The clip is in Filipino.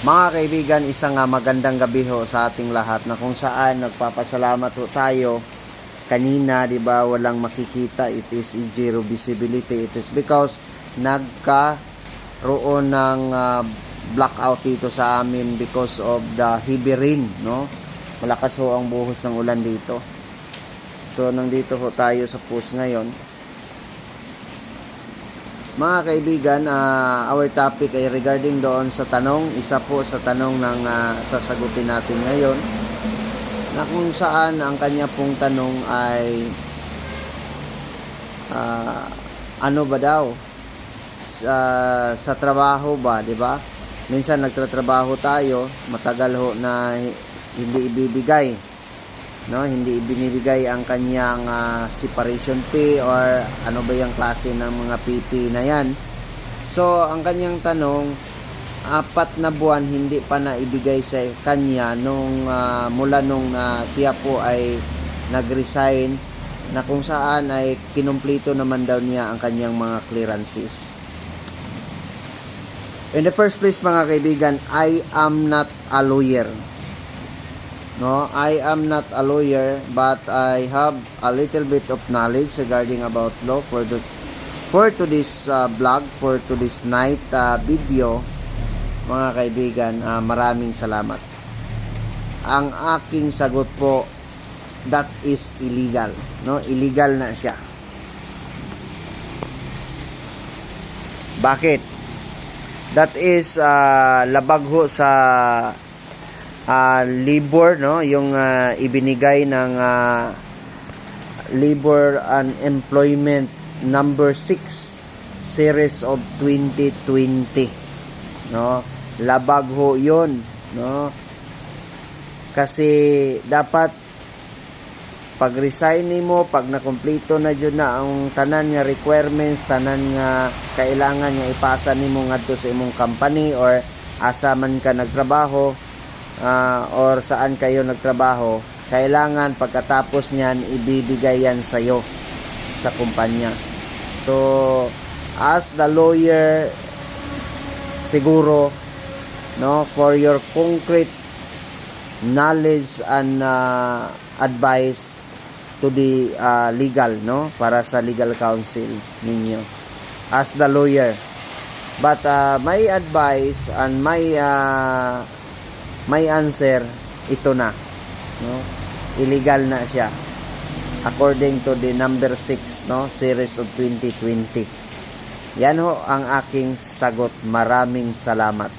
Mga kaibigan, isang magandang gabi ho sa ating lahat na kung saan nagpapasalamat ho tayo. Kanina, di ba, walang makikita. It is zero visibility. It is because nagkaroon ng blackout dito sa amin because of the heavy rain, no? Malakas ho ang buhos ng ulan dito. So, nandito ho tayo sa post ngayon. Mga kaibigan, our topic ay regarding doon sa tanong, isa po sa tanong ng sasagutin natin ngayon, na kung saan ang kanya pong tanong ay ano ba daw sa trabaho ba, di ba? Minsan nagtatrabaho tayo, matagal ho na hindi ibibigay, no, hindi ibinibigay ang kanyang separation pay or ano ba yung klase ng mga PP na yan. So ang kanyang tanong, 4 na buwan hindi pa naibigay sa kanya nung mula nung siya po ay nag-resign, na kung saan ay kinumpleto naman daw niya ang kanyang mga clearances. In the first place mga kaibigan, I am not a lawyer. No, I am not a lawyer, but I have a little bit of knowledge regarding about law for today's vlog, for today's night video. Mga kaibigan, maraming salamat. Ang aking sagot po, that is illegal, no? Illegal na siya. Bakit? That is labag ho sa labor, no, yung ibinigay ng Labor and Employment number 6 series of 2020, no. Labag ho yun, no, kasi dapat pag resign mo, pag nakumpleto na dyan na ang tanan nga requirements, tanan nga kailangan nga ipasa nimo ngadto sa imong company or asa man ka nagtrabaho, or saan kayo nagtrabaho, kailangan pagkatapos niyan ibibigay yan sa'yo sa kumpanya. So as the lawyer, siguro, no, for your concrete knowledge and advice to the legal, no, para sa legal counsel ninyo as the lawyer. But my advice and my answer, ito na, no, illegal na siya according to the number 6, no, series of 2020. Yan ho ang aking sagot. Maraming salamat.